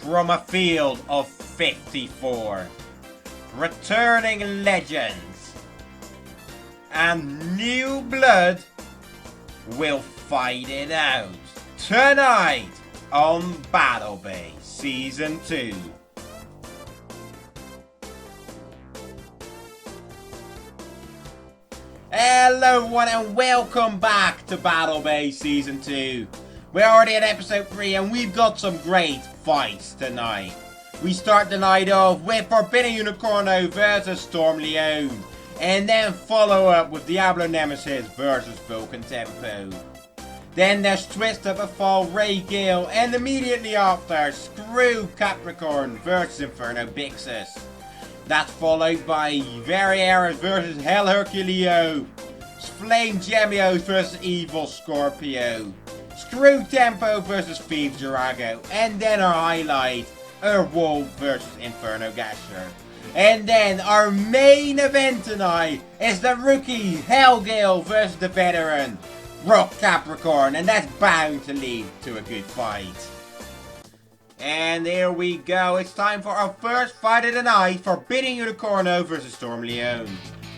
from a field of 54. Returning legends and new blood will fight it out tonight on BattleBeys Season 2. Hello everyone and welcome back to BattleBeys Season 2. We're already at episode 3 and we've got some great fights tonight. We start the night off with Forbidden Unicorno versus StormLeone, and then follow up with Diablo Nemesis versus Vulcan Tempo. Then there's Twisted Befall Ray Gil, and immediately after, Screw Capricorn versus Infernopixes. That's followed by Variares versus Herculeo, Flame Gemios versus Evil Scorpio, Screw Tempo versus Thief Girago, and then our highlight, Earthwolf versus Inferno Gasher. And then our main event tonight is the rookie Herculeo versus the veteran Rock Capricorn, and that's bound to lead to a good fight. And here we go, it's time for our first fight of the night, Forbidden Unicorno versus StormLeone.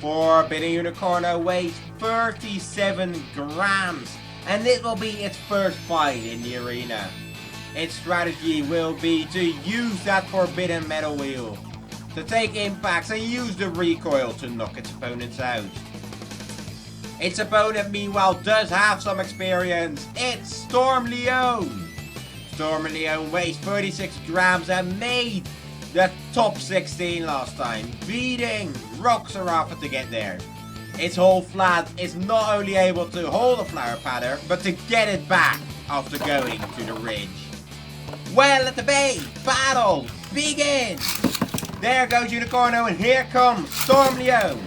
Forbidden Unicorno weighs 37 grams, and this will be its first fight in the arena. Its strategy will be to use that forbidden metal wheel to take impacts and use the recoil to knock its opponents out. Its opponent meanwhile does have some experience. It's StormLeone. StormLeone weighs 36 grams and made the top 16 last time, beating Roxarafa to get there. Its whole flat is not only able to hold a flower pattern, but to get it back after going to the ridge. Well, let the bay battle begin! There goes Unicorno, and here comes StormLeone.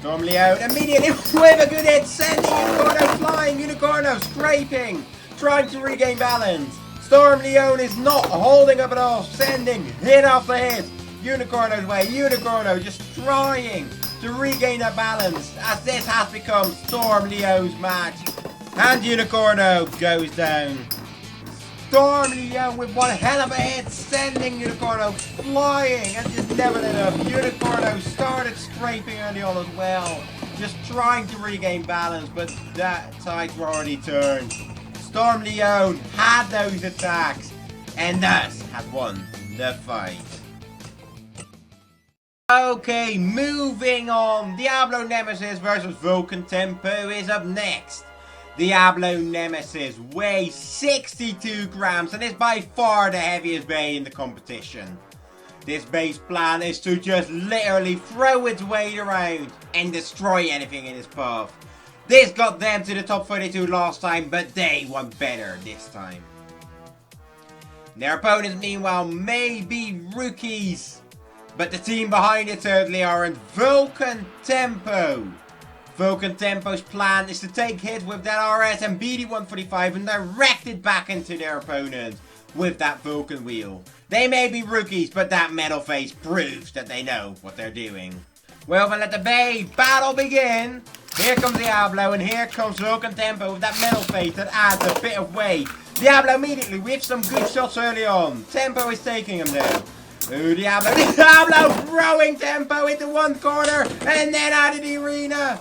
StormLeone immediately with a good hit, sending Unicorno flying, Unicorno scraping, trying to regain balance. StormLeone is not holding up at all, sending hit after hit. Unicorno's way, Unicorno just trying to regain that balance, as this has become StormLeone's match. And Unicorno goes down. StormLeone with one hell of a hit, sending Unicorno flying, and just never enough. Unicorno started scraping early on as well, just trying to regain balance, but that tides were already turned. StormLeone had those attacks, and thus had won the fight. Okay, moving on. Diablo Nemesis versus Vulcan Tempo is up next. Diablo Nemesis weighs 62 grams and is by far the heaviest bay in the competition. This bay's plan is to just literally throw its weight around and destroy anything in its path. This got them to the top 32 last time, but they won better this time. Their opponents meanwhile may be rookies, but the team behind it certainly aren't. Vulcan Tempo. Vulcan Tempo's plan is to take hits with that RS and BD-145 and direct it back into their opponent with that Vulcan wheel. They may be rookies, but that metal face proves that they know what they're doing. Well, then let the bay battle begin. Here comes Diablo, and here comes Vulcan Tempo with that metal face that adds a bit of weight. Diablo immediately with some good shots early on. Tempo is taking him though. Ooh, Diablo throwing Tempo into one corner and then out of the arena.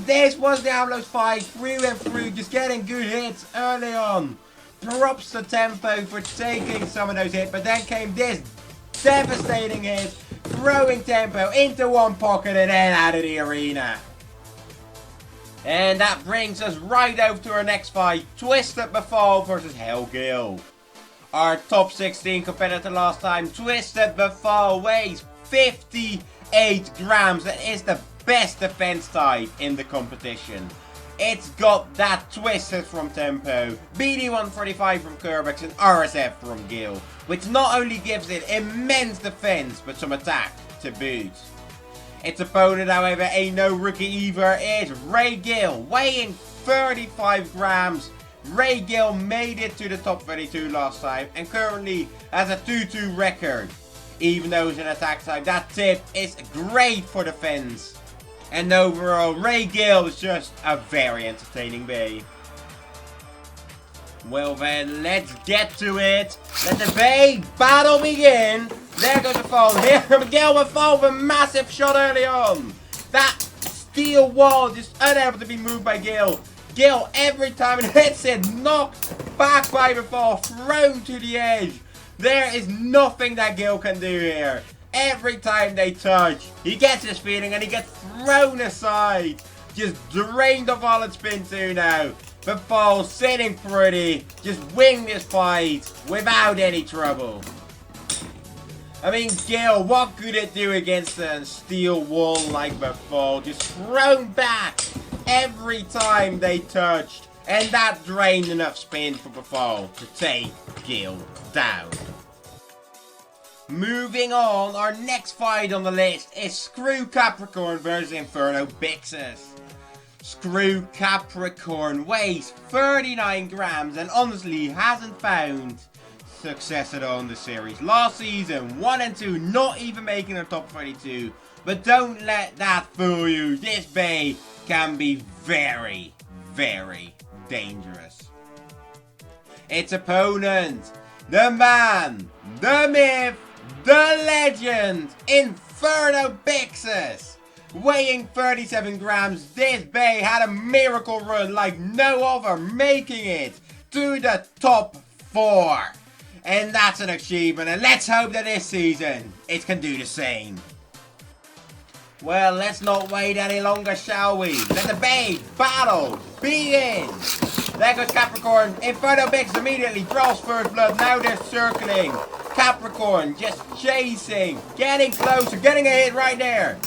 This was Diablo's fight through and through, just getting good hits early on. Props to Tempo for taking some of those hits, but then came this devastating hit, throwing Tempo into one pocket and then out of the arena. And that brings us right over to our next fight, Twisted Befall versus Gil. Our top 16 competitor last time, Twisted Befall, weighs 58 grams and is the best defense type in the competition. It's got that Twisted from Tempo, BD-145 from Kerbex and RSF from Gill, which not only gives it immense defense but some attack to boot. Its opponent, however, ain't no rookie either, is Ray Gil, weighing 35 grams. Ray Gil made it to the top 32 last time and currently has a 2-2 record. Even though it's an attack type, that tip is great for defense. And overall, Ray Gil is just a very entertaining bay. Well then, let's get to it. Let the big battle begin. There goes the fall. Here comes Gill with fall with a massive shot early on. That steel wall just unable to be moved by Gill. Gill, every time it hits it, knocked back by the fall, thrown to the edge. There is nothing that Gill can do here. Every time they touch, he gets his feeling and he gets thrown aside. Just drained of all its spin too now. But Fall sitting pretty, just win this fight without any trouble. I mean, Gill, what could it do against a steel wall like Befall? Just thrown back every time they touched. And that drained enough spin for Befall to take Gill down. Moving on, our next fight on the list is Screw Capricorn versus Infernopixes. Screw Capricorn weighs 39 grams and honestly hasn't found success at all in the series. Last season, 1 and 2, not even making the top 32. But don't let that fool you. This bay can be very, very dangerous. Its opponent, the man, the myth, the legend, Infernopixes. Weighing 37 grams, this bay had a miracle run like no other, making it to the top 4. And that's an achievement, and let's hope that this season it can do the same. Well, let's not wait any longer, shall we? Let the bay battle begin. There goes Capricorn. Infernopixes immediately draws first blood. Now they're circling. Capricorn just chasing, getting closer, getting a hit right there.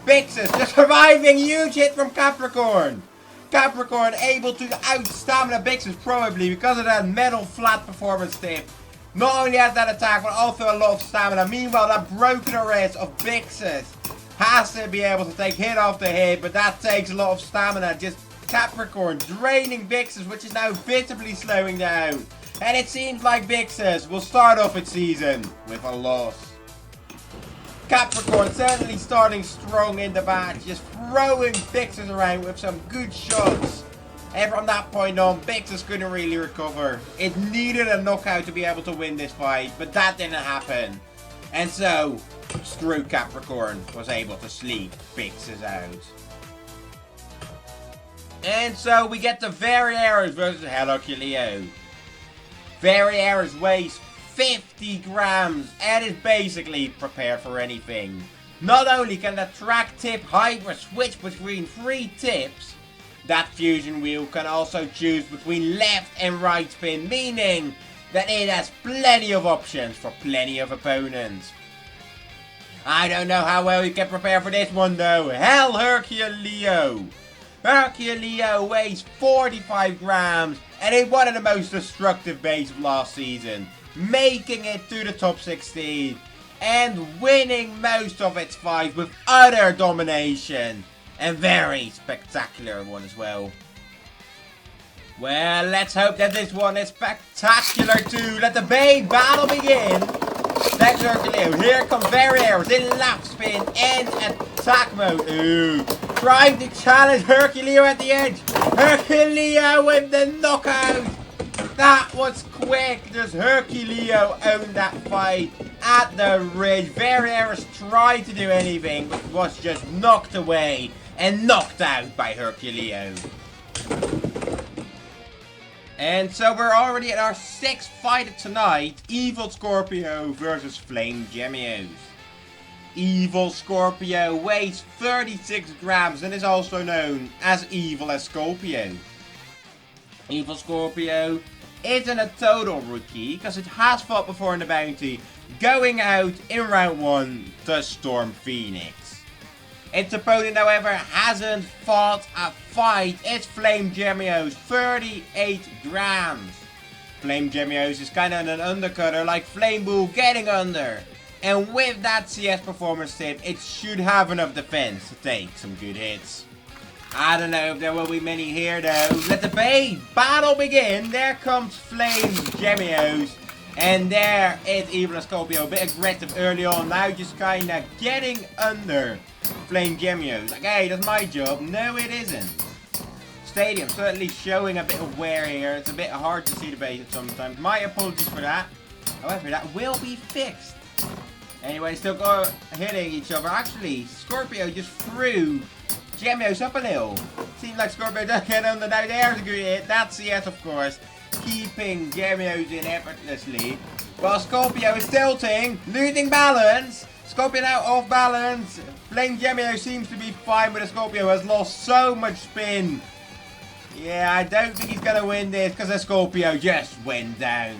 Byxis just surviving, huge hit from Capricorn. Capricorn able to out-stamina Byxis probably because of that metal flat performance tip. Not only has that attack, but also a lot of stamina. Meanwhile, that broken arrest of Byxis has to be able to take hit after hit, but that takes a lot of stamina. Just Capricorn draining Byxis, which is now visibly slowing down. And it seems like Byxis will start off its season with a loss. Capricorn certainly starting strong in the match, just throwing Byxis around with some good shots. And from that point on, Byxis couldn't really recover. It needed a knockout to be able to win this fight, but that didn't happen. And so, Screw Capricorn was able to sleep Byxis out. And so we get the Variares versus Herculeo. Variares weighs 50 grams and is basically prepared for anything. Not only can the track tip Hydra switch between 3 tips, that fusion wheel can also choose between left and right spin, meaning that it has plenty of options for plenty of opponents. I don't know how well you can prepare for this one though. Hell, Herculeo! Herculeo weighs 45 grams and is one of the most destructive bays of last season, making it to the top 16 and winning most of its fights with utter domination. And very spectacular one as well. Well, let's hope that this one is spectacular too. Let the bay battle begin. Thanks, Herculeo. Here comes Variares in lap spin and attack mode. Ooh. Trying to challenge Herculeo at the edge. Herculeo with the knockout. That was quick. Does Herculeo own that fight at the ridge? Variares tried to do anything, but was just knocked away and knocked out by Herculeo. And so we're already at our 6th fight of tonight. Evil Scorpio versus Flame Gemios. Evil Scorpio weighs 36 grams and is also known as Evil Escolpio. Evil Scorpio isn't a total rookie because it has fought before in the bounty, going out in round 1 to Storm Phoenix. Its opponent, however, hasn't fought a fight. It's Flame Gemios, 38 grams. Flame Gemios is kind of an undercutter like Flame Bull getting under. And with that CS performance tip, it should have enough defense to take some good hits. I don't know if there will be many here though. Let the bay battle begin. There comes Flame Gemios. And there is Evil Escolpio, a bit aggressive early on. Now just kind of getting under Flame Gemios. Like, hey, that's my job. No, it isn't. stadium certainly showing a bit of wear here. It's a bit hard to see the base sometimes. My apologies for that. However, that will be fixed. Anyway, still go hitting each other. Actually, Scorpio just threw Gemios up a little. Seems like Scorpio does get under. Now there's a good hit. That's yes, of course. Keeping Gemios in effortlessly. While Scorpio is tilting, losing balance. Scorpio now off balance. Playing Gemio seems to be fine, but Escolpio has lost so much spin. Yeah, I don't think he's going to win this because Escolpio just went down.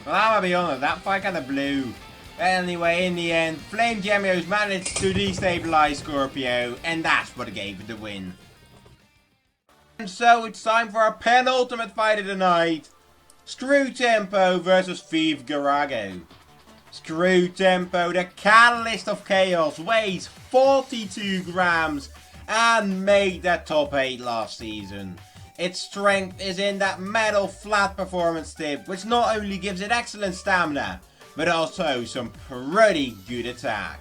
Well, I'm going to be honest, that fight kind of blew. Anyway, in the end, Flame Gemios managed to destabilize Scorpio, and that's what gave it the win. And so it's time for our penultimate fight of the night. Screw Tempo versus Thief Girago. Screw Tempo, the catalyst of chaos, weighs 42 grams and made the top 8 last season. Its strength is in that metal flat performance tip, which not only gives it excellent stamina, but also some pretty good attack.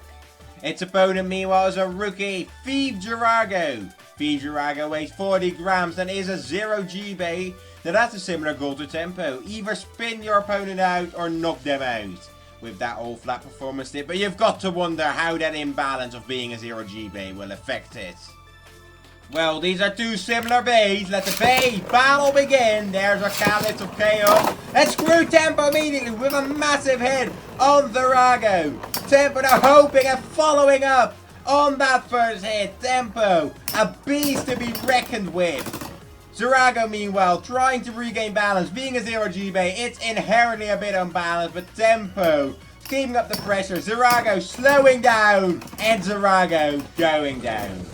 Its opponent meanwhile is a rookie, Thief Girago. Thief Girago weighs 40 grams and is a 0 GB that has a similar goal to Tempo. Either spin your opponent out or knock them out with that old flat performance tip, but you've got to wonder how that imbalance of being a 0 GB will affect it. Well, these are two similar bays. Let the bay battle begin. There's a catalyst of chaos. And Screw Tempo immediately with a massive hit on Girago. Tempo now hoping and following up on that first hit. Tempo, a beast to be reckoned with. Girago, meanwhile, trying to regain balance. Being a 0 GB, it's inherently a bit unbalanced, but Tempo keeping up the pressure. Girago slowing down, and Girago going down.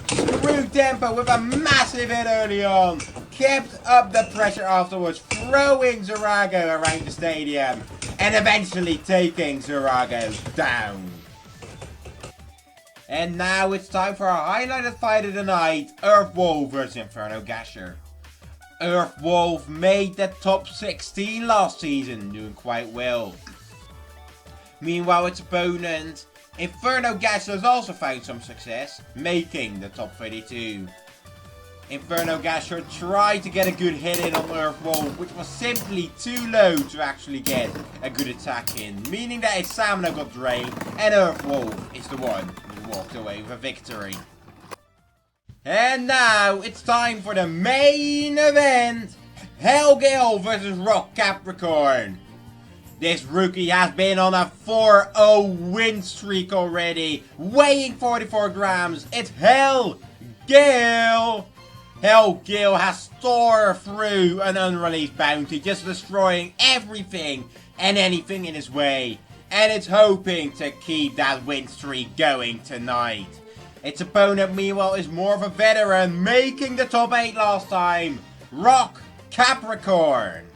Screw Tempo with a massive hit early on. Kept up the pressure afterwards, throwing Girago around the stadium, and eventually taking Girago down. And now it's time for our highlighted fight of the night, Earthwolf vs Inferno Gasher. Earthwolf made the top 16 last season, doing quite well. Meanwhile, its opponent, Inferno Gasher, has also found some success, making the top 32. Inferno Gasher tried to get a good hit in on Earthwolf, which was simply too low to actually get a good attack in, meaning that his stamina got drained, and Earthwolf is the one who walked away with a victory. And now it's time for the main event, Gill vs Rock Capricorn. This rookie has been on a 4-0 win streak already, weighing 44 grams. It's Gill. Gill has tore through an unreleased bounty, just destroying everything and anything in his way. And it's hoping to keep that win streak going tonight. Its opponent, meanwhile, is more of a veteran, making the top 8 last time, Rock Capricorn.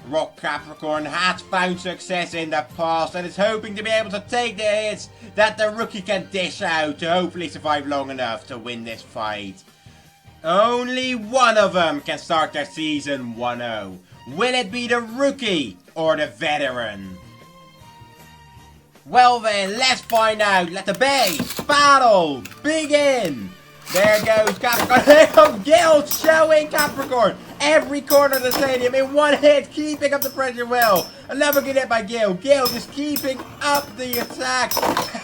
Rock Capricorn has found success in the past and is hoping to be able to take the hits that the rookie can dish out to hopefully survive long enough to win this fight. Only one of them can start their season 1-0. Will it be the rookie or the veteran? Well then, let's find out. Let the base battle begin. There goes Capricorn. Here comes Gill showing Capricorn every corner of the stadium in one hit, keeping up the pressure well. Another good hit by Gill. Gill just keeping up the attack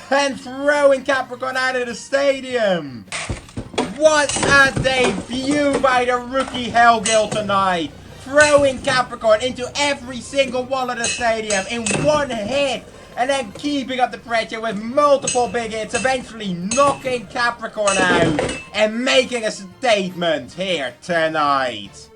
and throwing Capricorn out of the stadium. What a debut by the rookie Gill tonight. Throwing Capricorn into every single wall of the stadium in one hit. And then keeping up the pressure with multiple big hits, eventually knocking Capricorn out and making a statement here tonight.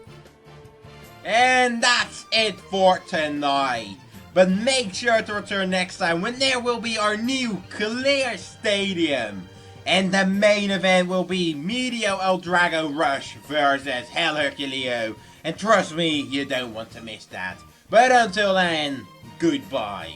And that's it for tonight. But make sure to return next time when there will be our new clear stadium. And the main event will be Medio El Drago Rush versus Hell Herculeo. And trust me, you don't want to miss that. But until then, goodbye.